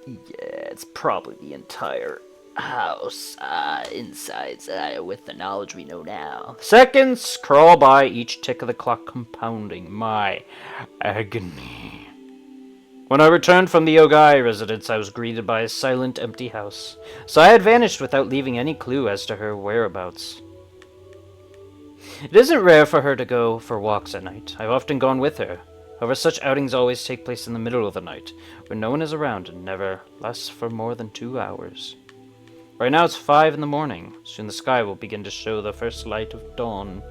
Yeah, it's probably the entire house, insides, with the knowledge we know now. Seconds crawl by, each tick of the clock compounding my agony. When I returned from the Ogai residence, I was greeted by a silent, empty house. So I had vanished without leaving any clue as to her whereabouts. It isn't rare for her to go for walks at night. I've often gone with her. However, such outings always take place in the middle of the night, when no one is around and never lasts for more than 2 hours. Right now it's 5 in the morning. Soon the sky will begin to show the first light of dawn.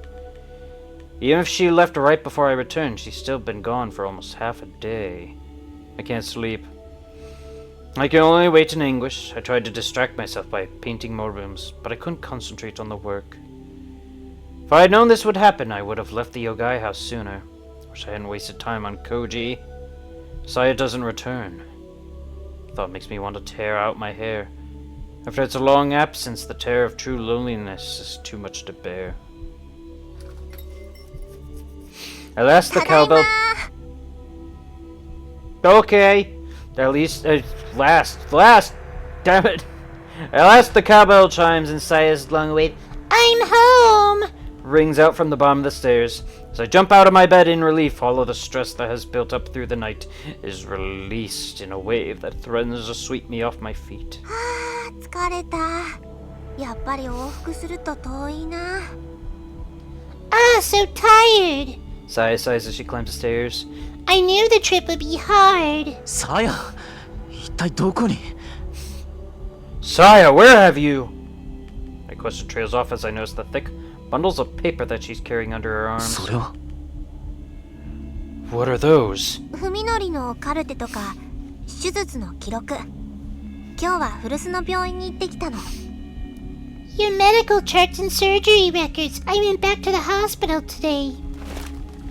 Even if she left right before I returned, she's still been gone for almost half a day. I can't sleep. I can only wait in anguish. I tried to distract myself by painting more rooms, but I couldn't concentrate on the work. If I had known this would happen, I would have left the Yogai house sooner. Wish I hadn't wasted time on Koji. Saya doesn't return. Thought makes me want to tear out my hair. After its long absence, the terror of true loneliness is too much to bear. At last the cowbell... Okay. At least... last. Damn it. At last the cowbell chimes and Saya's long-awaited "I'm home!" rings out from the bottom of the stairs. As I jump out of my bed in relief, all of the stress that has built up through the night is released in a wave that threatens to sweep me off my feet. 疲れた。やっぱり往復すると遠いな。So tired. Saya sighs as she climbs the stairs. I knew the trip would be hard. さや、一体どこに？ Saya, where have you? My question trails off as I notice the thick bundles of paper that she's carrying under her arms. それは What are those? 文則のカルテとか手術の記録。今日は古巣の病院に行ってきたの。Your medical charts and surgery records. I went back to the hospital today.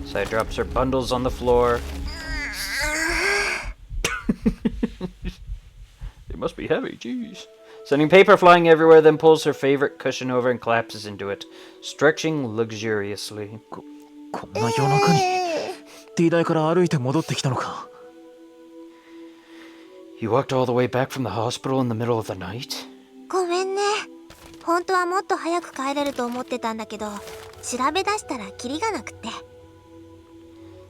Saya drops her bundles on the floor. They must be heavy, jeez. Sending paper flying everywhere, then pulls her favorite cushion over and collapses into it, stretching luxuriously. こんな夜中に T 台から歩いて戻ってきたのか。 You walked all the way back from the hospital in the middle of the night? ごめんね。本当はもっと早く帰れると思ってたんだけど、調べ出したらキリがなくて。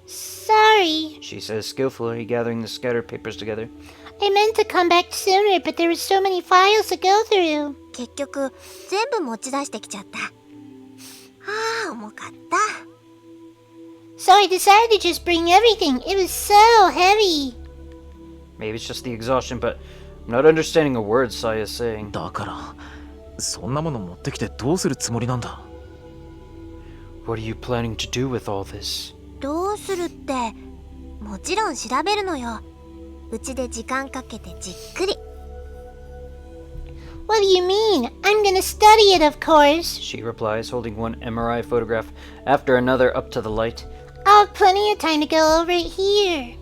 Sorry. She says skillfully, gathering the scattered papers together. I meant to come back sooner, but there were so many files to go through. 結局全部持ち出してきちゃった。重かった。So I decided to just bring everything. It was so heavy. Maybe it's just the exhaustion, but I'm not understanding a word Saya's saying. だから、そんなもの持ってきてどうするつもりなんだ？ What are you planning to do with all this? どうするって、もちろん調べるのよ。うちで時間かけてじっくり。What do you mean? I'm gonna study it, of course. She replies, holding one MRI photograph after another up to the light. I'll have plenty of time to go over it here.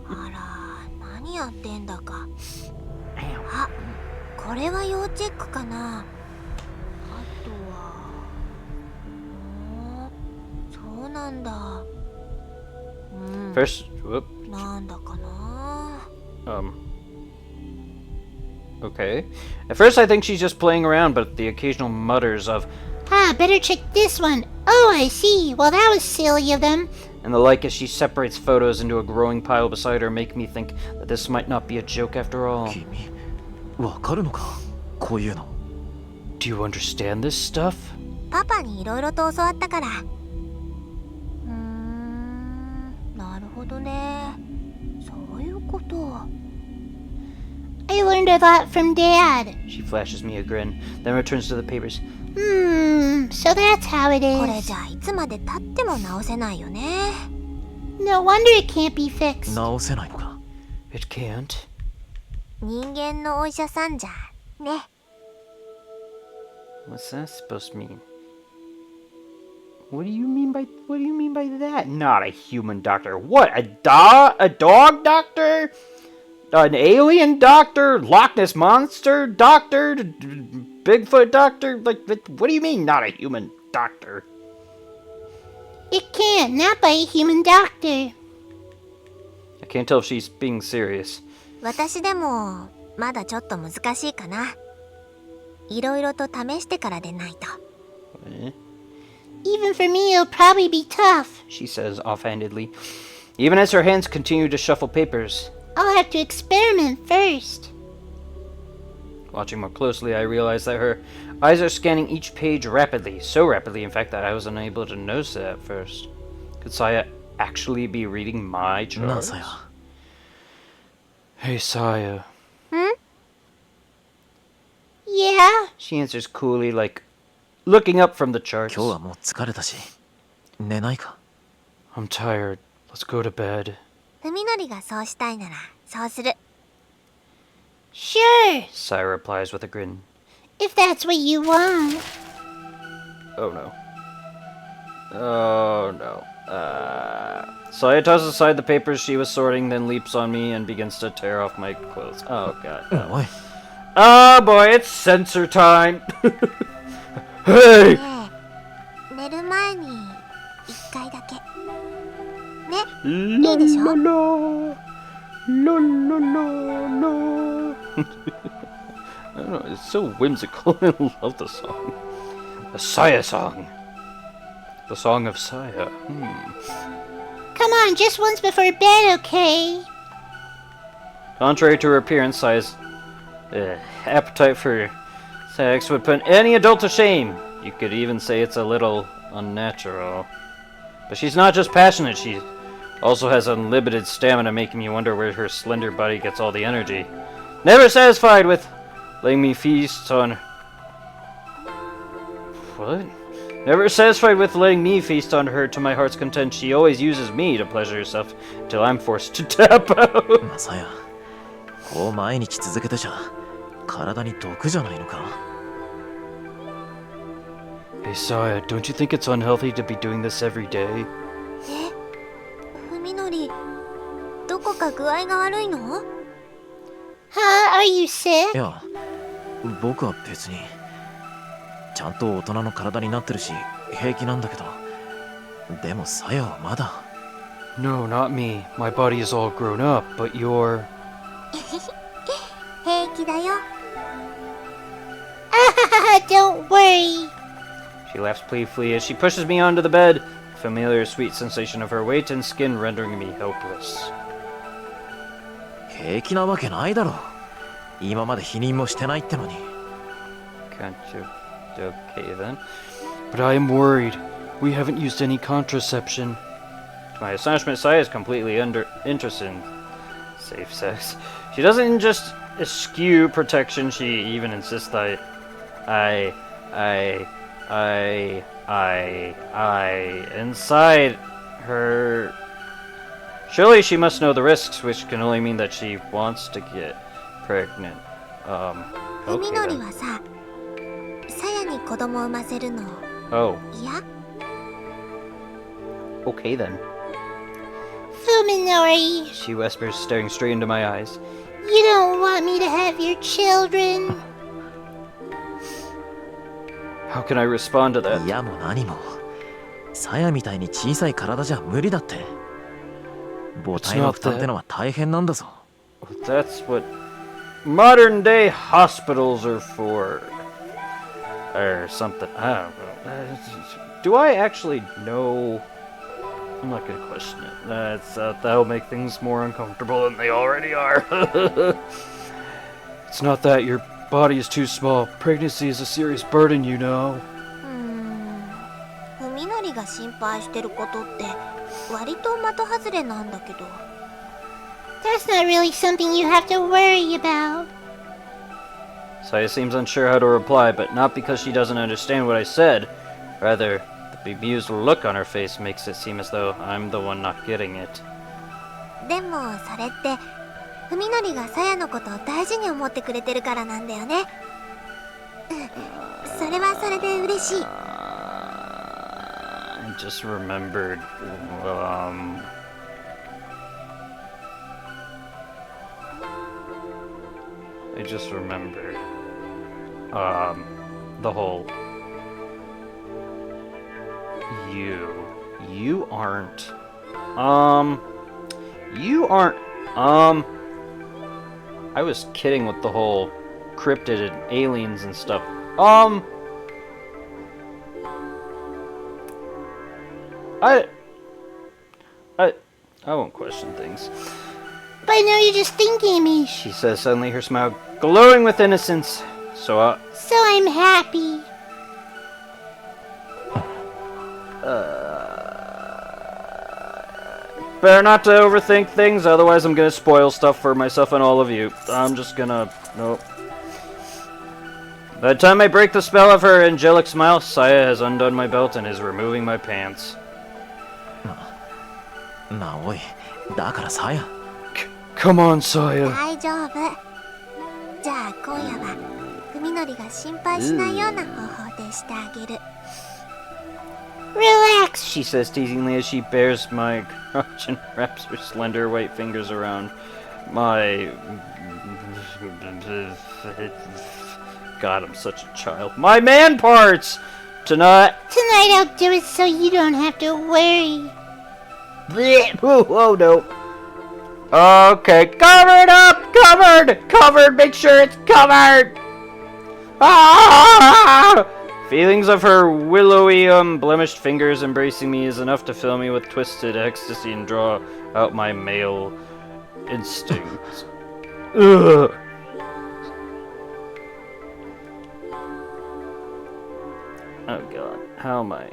あら、何やってんだか。あ、これは要チェックかな。あとは、そうなんだ。First, whoop. なんだかな。Okay. At first I think she's just playing around, but the occasional mutters of Better check this one. Oh, I see. Well, that was silly of them. and the like as she separates photos into a growing pile beside her make me think that this might not be a joke after all. 君、わかるのか？こういうの。 Do you understand this stuff? パパにいろいろと教わったから。なるほどね。そういうこと。I learned a lot from Dad. She flashes me a grin, then returns to the papers. So that's how it これ is. じゃあいつまで経っても直せないよね。 No wonder it can't be fixed. 直せないのか？ It can't. 人間のお医者さんじゃね。 What's that supposed to mean? What do you mean by that? Not a human doctor. What? A dog doctor? An alien doctor? Loch Ness monster doctor? Bigfoot doctor? Like, what do you mean not a human doctor? It can't, not by a human doctor. Can't tell if she's being serious. 私でもまだちょっと難しいかな。いろいろと試してからでないと。Even for me, it'll probably be tough. She says offhandedly, even as her hands continue to shuffle papers. I'll have to experiment first. Watching more closely, I realize that her eyes are scanning each page rapidly. So rapidly, in fact, that I was unable to notice it at first. Could Saya actually be reading my なあ charts? さや Hey, Saya. Yeah? She answers coolly, like looking up from the charts. 今日はもう疲れたし寝ないか I'm tired. Let's go to bed. 文則がそうしたいならそうする。 Sure, Saya replies with a grin. if that's what you want. Oh no. Oh no. Saya tosses aside the papers she was sorting, then leaps on me and begins to tear off my clothes. Oh god. おい Oh boy, it's censor time! Hey! ねえ、寝る前に一回だけ。ね、いいでしょ？ La la la. I don't know, it's so whimsical. I love the song. The Saya song. The song of Saya. Come on, just once before bed, okay? Contrary to her appearance, Saya's appetite for sex would put any adult to shame. You could even say it's a little unnatural. But she's not just passionate, she also has unlimited stamina, making me wonder where her slender body gets all the energy. Never satisfied with letting me feast on... What? Never satisfied with letting me feast on her to my heart's content, she always uses me to pleasure herself until I'm forced to tap out. まあさやこう毎日続けてちゃ体に毒じゃないのか Hey Saya, don't you think it's unhealthy to be doing this every day? 文則、どこか具合が悪いの？ Huh? Are you sick? いや僕は別にちゃんと大人の体になってるし平気なんだけどでもさやはまだ No, not me. My body is all grown up, but you're... 平気だよ。 Don't worry. She laughs playfully as she pushes me onto the bed, the familiar sweet sensation of her weight and skin rendering me helpless. 平気なわけないだろ今まで否認もしてないってのに Can't you... Okay then. But I am worried. We haven't used any contraception. To my astonishment, Saya is completely interested in safe sex. She doesn't just eschew protection, she even insists that inside her... Surely she must know the risks, which can only mean that she wants to get pregnant. 文 Okay 則 then. はさ、さやに子供を産ませるの Oh, 嫌？ okay then. Fuminori, She whispers, staring straight into my eyes. you don't want me to have your children. How can I respond to that? いやもう何もさやみたいに小さい体じゃ無理だって母体の負担ってのは大変なんだぞ That's what modern day hospitals are for. Or something. I don't know. Do I actually know? I'm not gonna question it. That'll make things more uncomfortable than they already are. It's not that your body is too small. Pregnancy is a serious burden, you know. 文則が心配してることって割と的外れなんだけど。 That's not really something you have to worry about. Saya seems unsure how to reply, but not because she doesn't understand what I said. Rather, the bemused look on her face makes it seem as though I'm the one not getting it. でもそれって文則がさやのことを大事に思ってくれてるからなんだよね。それはそれで嬉しい。 I just remembered. I just remembered. The whole. You aren't. You aren't I was kidding with the whole cryptid and aliens and stuff. I won't question things. But I know you're just thinking of me, She says, suddenly her smile glowing with innocence. So, so I'm happy. better not to overthink things, otherwise I'm gonna spoil stuff for myself and all of you. I'm just gonna... Nope. By the time I break the spell of her angelic smile, Saya has undone my belt and is removing my pants. なあおい、だからさや。Come on, Saya. 大丈夫。じゃあ今夜は文則が心配しないような方法でしてあげる。Relax. She says teasingly as she bares my crotch and wraps her slender white fingers around my... God, I'm such a child. My man parts! Tonight... Tonight I'll do it so you don't have to worry. Oh, no. Okay, covered up! Covered! Covered! Make sure it's covered! Ah! Feelings of her willowy, blemished fingers embracing me is enough to fill me with twisted ecstasy and draw out my male instincts. Ugh. Oh god, how am I?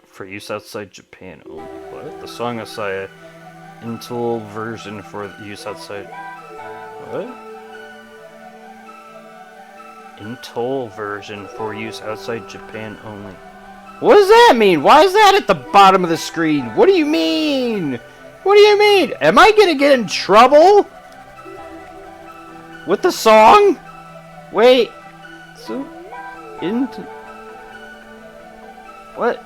For use outside Japan only. What? The Song of Saya. Intel version for use outside... What? Intel version for use outside Japan only. What does that mean? Why is that at the bottom of the screen? What do you mean? What do you mean? Am I gonna get in trouble? With the song? Wait. So... What?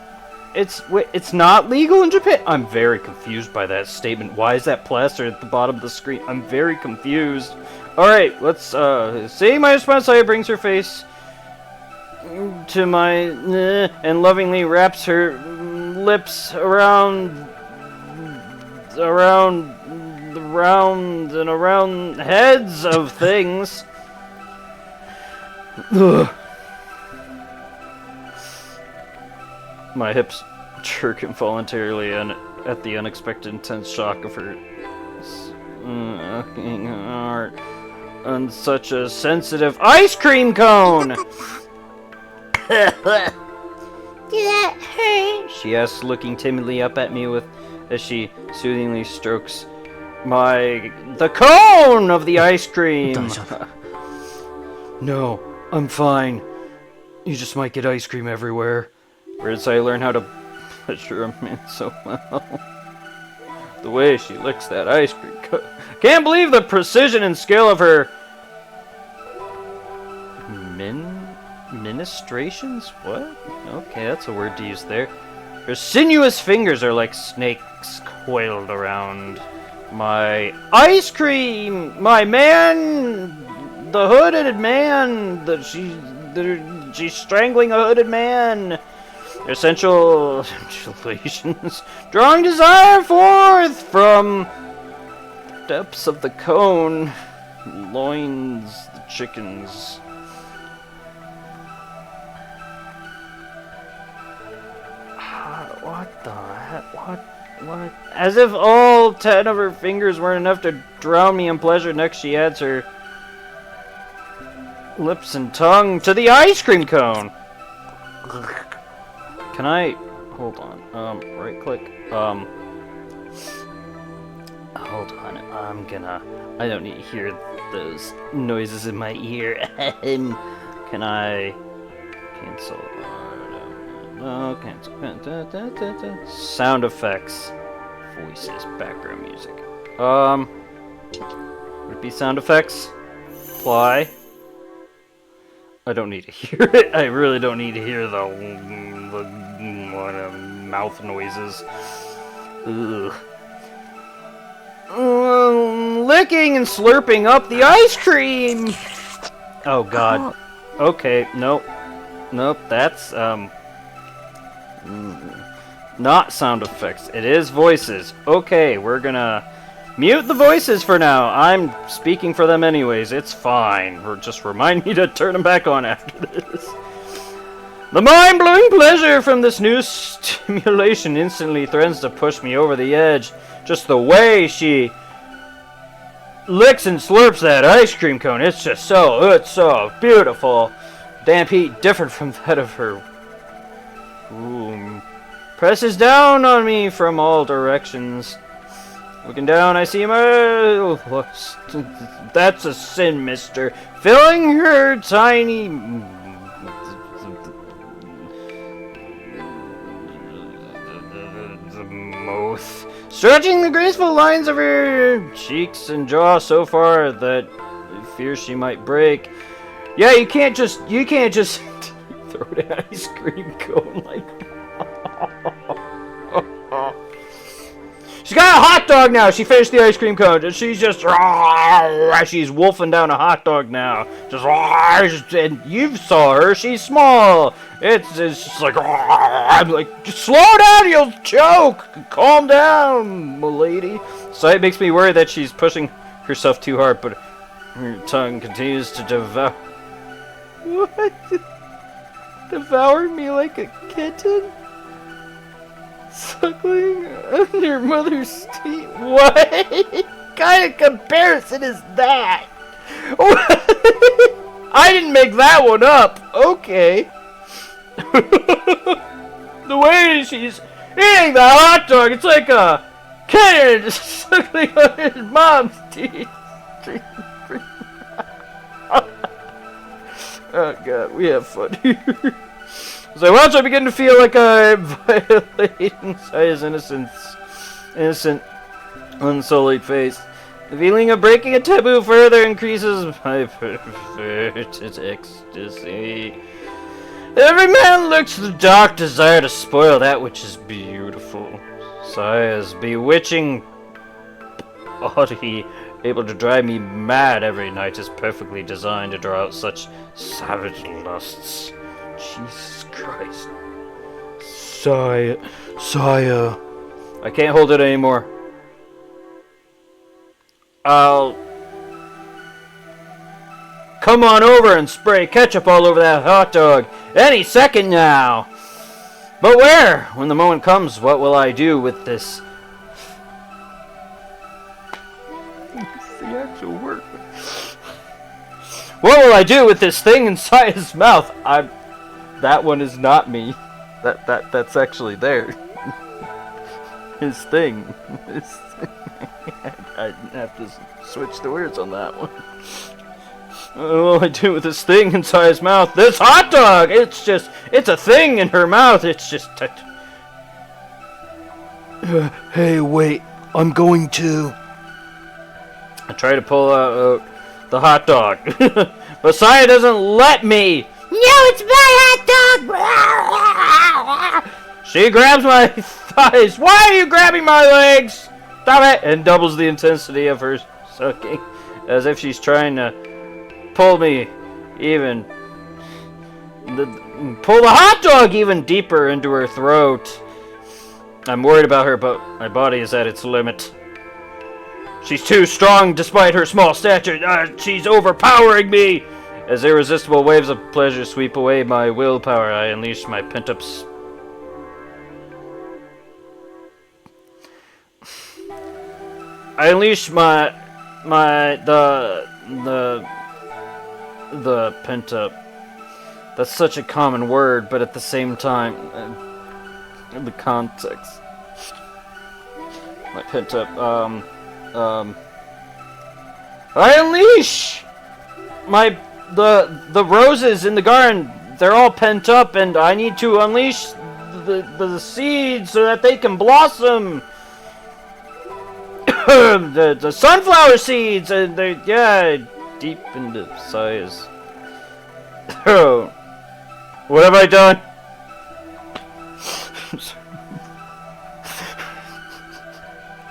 It's not legal in Japan? I'm very confused by that statement. Why is that plastered at the bottom of the screen? I'm very confused. Alright, let's, seeing my response, Saya brings her face to my, and lovingly wraps her lips around the round heads of things. Ugh. My hips jerk involuntarily at the unexpected intense shock of her heart on such a sensitive ice cream cone! Did that hurt? She asks, looking timidly up at me as she soothingly strokes the cone of the ice cream! No, I'm fine. You just might get ice cream everywhere. Where did I learn how to pleasure a man so well? The way she licks that ice cream. Can't believe the precision and skill of her ministrations? What? Okay, that's a word to use there. Her sinuous fingers are like snakes coiled around my ice cream. My man, the hooded man. She's strangling a hooded man. Their sensual undulations, drawing desire forth from the depths of the cone, loins the chickens. What the heck? What? As if all 10 of her fingers weren't enough to drown me in pleasure, next she adds her lips and tongue to the ice cream cone. Can I... Hold on. Right click. Hold on. I don't need to hear those noises in my ear. Can I... Cancel. No, cancel. Sound effects. Voices. Background music. Would it be sound effects? Apply. I don't need to hear it. I really don't need to hear the mouth noises. Ugh. Licking and slurping up the ice cream. Oh god. Okay, nope. Nope, that's not sound effects. It is voices. Okay, we're gonna Mute the voices for now. I'm speaking for them anyways. It's fine. Or just remind me to turn them back on after this. The mind-blowing pleasure from this new stimulation instantly threatens to push me over the edge. Just the way she licks and slurps that ice cream cone. It's so beautiful. Damp heat different from that of her room. Presses down on me from all directions. Looking down, I see my... That's a sin, mister. Filling her tiny... mouth. Stretching the graceful lines of her cheeks and jaw so far that I fear she might break. Yeah, you can't just throw the ice cream cone like that. She's got a hot dog now. She finished the ice cream cone. And she's just... She's wolfing down a hot dog now. Just... And you saw her. She's small. It's just like... I'm like, just slow down. You'll choke. Calm down, m'lady. Sight makes me worry that she's pushing herself too hard, but her tongue continues to devour... What? Devour me like a kitten? Suckling on your mother's teeth. What kind of comparison is that? I didn't make that one up. Okay. The way she's eating the hot dog, it's like a kitten suckling on his mom's teeth. Oh god, we have fun here. As I watch, I begin to feel like I'm violating his innocent, unsullied face. The feeling of breaking a taboo further increases my perverted ecstasy. Every man looks to the dark desire to spoil that which is beautiful. Saya's bewitching body, able to drive me mad every night, is perfectly designed to draw out such savage lusts. Jesus Christ. Saya. I can't hold it anymore. I'll come on over and spray ketchup all over that hot dog any second now. But where? When the moment comes, what will I do with this? It's the actual word. What will I do with this thing inside his mouth? That one is not me. That's actually there. His thing. I have to switch the words on that one. What will I do with this thing inside his mouth? This hot dog! It's a thing in her mouth. It's just... Hey, wait. I'm going to... I try to pull out the hot dog. But Saya doesn't let me. No, it's my hot dog! She grabs my thighs. Why are you grabbing my legs? Stop it! And doubles the intensity of her sucking, as if she's trying to pull me even... pull the hot dog even deeper into her throat. I'm worried about her, but my body is at its limit. She's too strong despite her small stature. She's overpowering me! As irresistible waves of pleasure sweep away my willpower, I unleash my pent-up... I unleash the pent-up... That's such a common word, but at the same time, in the context... My pent-up, I unleash the roses in the garden. They're all pent up, and I need to unleash the seeds so that they can blossom. the sunflower seeds, and they deep into size. Oh, what have I done?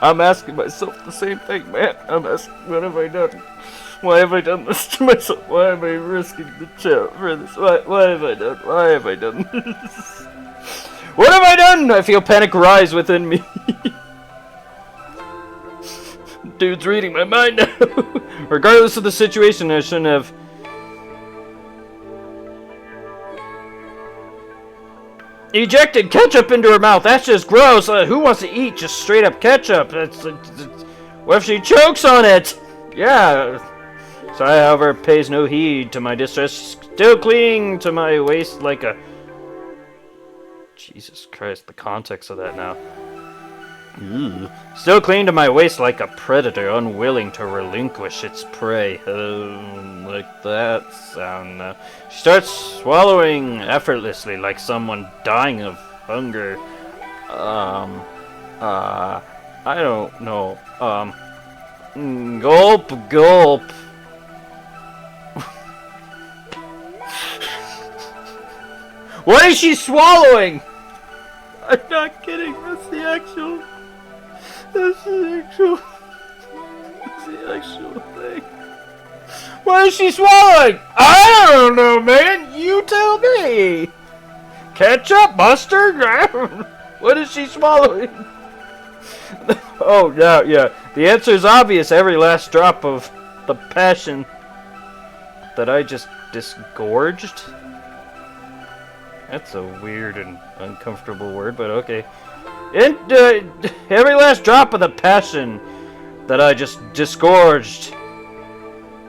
I'm asking myself the same thing, man. I'm asking, what have I done? Why have I done this to myself? Why am I risking the chat for this? Why have I done? Why have I done this? What have I done? I feel panic rise within me. Dude's reading my mind now. Regardless of the situation, I shouldn't have... ejected ketchup into her mouth. That's just gross. Who wants to eat just straight up ketchup? What if she chokes on it? Yeah. Saya, however, pays no heed to my distress, still clinging to my waist like a... Jesus Christ, the context of that now. Ew. Still clinging to my waist like a predator, unwilling to relinquish its prey. Like that sound. She starts swallowing effortlessly like someone dying of hunger. I don't know. Gulp, gulp. What is she swallowing? I'm not kidding. That's the actual thing. What is she swallowing? I don't know, man. You tell me. Ketchup? Mustard? What is she swallowing? Oh, yeah. The answer is obvious. Every last drop of the passion that I just disgorged. That's a weird and uncomfortable word, but okay. And every last drop of the passion that I just disgorged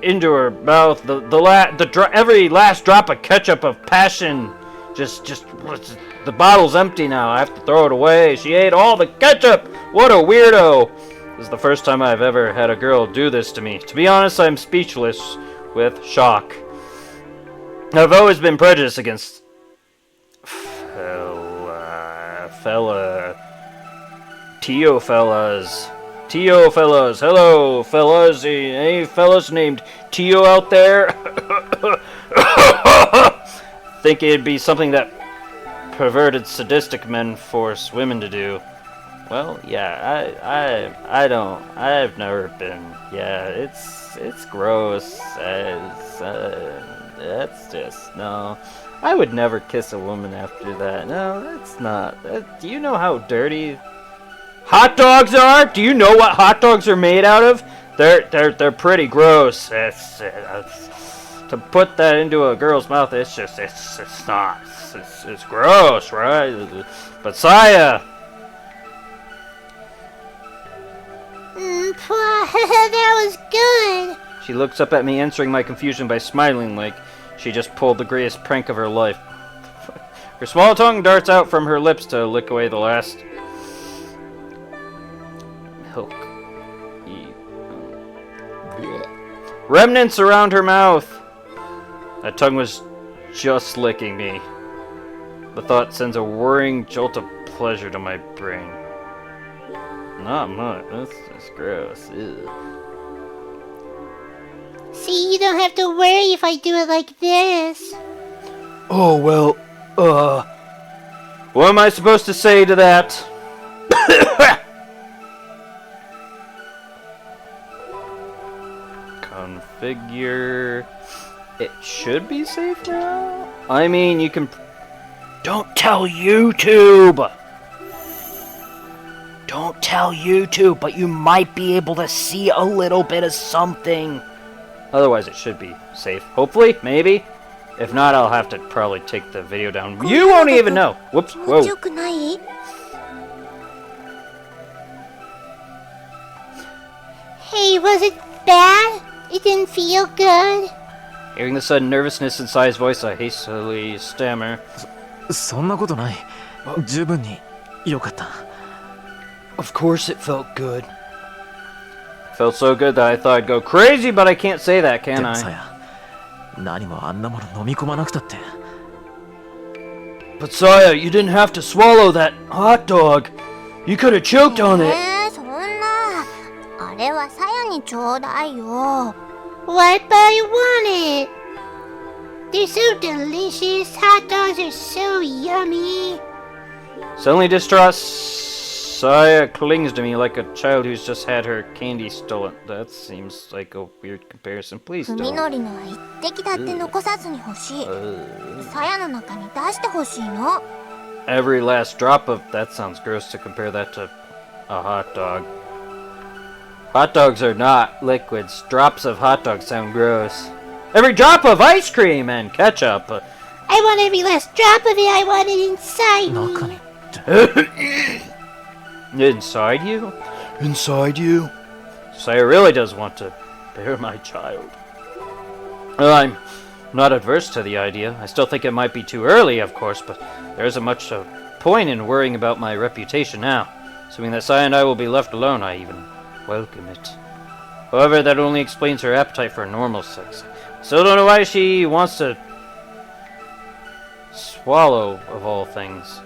into her mouth, every last drop of ketchup of passion, just the bottle's empty now. I have to throw it away. She ate all the ketchup. What a weirdo! This is the first time I've ever had a girl do this to me. To be honest, I'm speechless with shock. I've always been prejudiced against Tio fellas. Hello, fellas. Any fellas named Tio out there? Think it'd be something that perverted, sadistic men force women to do. Well, yeah, I've never been. Yeah, it's gross. That's just, no. I would never kiss a woman after that. No, that's not. Do you know how dirty hot dogs are? Do you know what hot dogs are made out of? They're pretty gross. To put that into a girl's mouth, it's not. It's gross, right? But Saya. That was good. She looks up at me, answering my confusion by smiling like she just pulled the greatest prank of her life. Her small tongue darts out from her lips to lick away the last milk. Remnants around her mouth. That tongue was just licking me. The thought sends a whirring jolt of pleasure to my brain. Not much. That's gross. Ew. See, you don't have to worry if I do it like this. Oh, well, what am I supposed to say to that? Configure. It should be safe now? I mean, you can... Don't tell YouTube! Don't tell YouTube, but you might be able to see a little bit of something. Otherwise, it should be safe. Hopefully, maybe. If not, I'll have to probably take the video down. You won't even know. Whoops. Whoa. Hey, was it bad? It didn't feel good? Hearing the sudden nervousness in Sai's voice, I hastily stammer. そんなことない。十分に良かった。 Of course it felt good. Felt so good that I thought I'd go crazy, but I can't say that, can でも I? さや、何もあんなもの飲み込まなくたって。 But Saya, you didn't have to swallow that hot dog. You could have choked on it. そんな。あれはさやにちょうだいよ。 What, but I want it? They're so delicious. Hot dogs are so yummy. Suddenly distraught, Saya clings to me like a child who's just had her candy stolen. That seems like a weird comparison. Please 文 don't. のりのは一滴だって残さずに欲しい。さやの中に出してほしいの。 Every last drop of... That sounds gross to compare that to a hot dog. Hot dogs are not liquids. Drops of hot dog sound gross. Every drop of ice cream and ketchup. I want every last drop of it. I want it inside 中 me. にって Inside you? Inside you? Saya really does want to bear my child. Well, I'm not adverse to the idea. I still think it might be too early, of course, but there isn't much point in worrying about my reputation now. Assuming that Saya and I will be left alone, I even welcome it. However, that only explains her appetite for normal sex. Still don't know why she wants to swallow, of all things.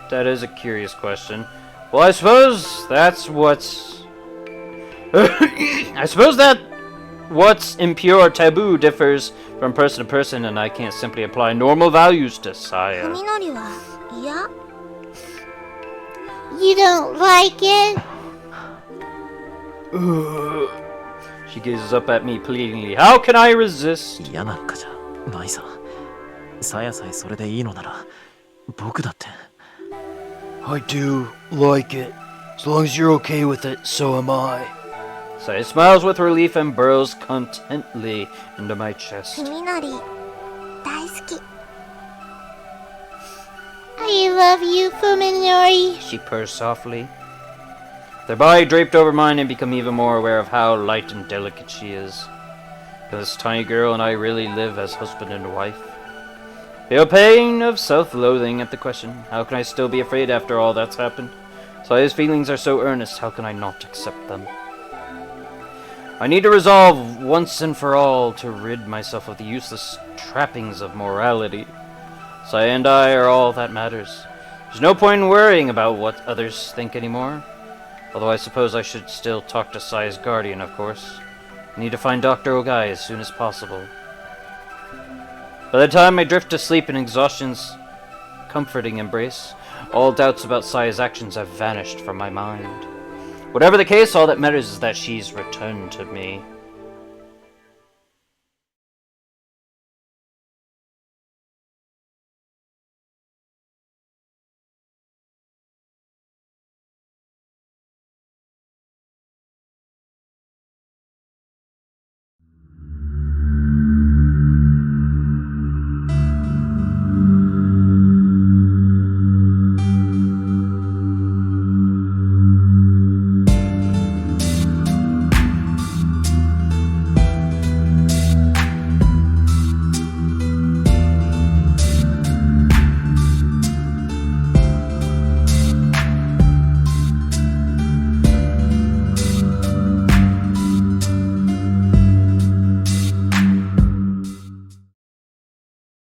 That is a curious question. Well, I suppose that's what's... I suppose that what's impure or taboo differs from person to person, and I can't simply apply normal values to Saya. 髪のりは嫌？ You don't like it? She gazes up at me pleadingly. How can I resist? 嫌なんかじゃないさ。さやさえそれでいいのなら僕だって。 I do like it. As long as you're okay with it, so am I. Saya smiles with relief and burrows contently into my chest. 黄みのり大好き。 I love you, Fuminori. She purrs softly. Their body draped over mine and become even more aware of how light and delicate she is. Can this tiny girl and I really live as husband and wife? Feel pain of self-loathing at the question. How can I still be afraid after all that's happened? Saya's feelings are so earnest, how can I not accept them? I need to resolve once and for all to rid myself of the useless trappings of morality. Saya and I are all that matters. There's no point in worrying about what others think anymore. Although I suppose I should still talk to Saya's guardian, of course. I need to find Dr. Ogai as soon as possible. By the time I drift to sleep in exhaustion's comforting embrace, all doubts about Saya's actions have vanished from my mind. Whatever the case, all that matters is that she's returned to me.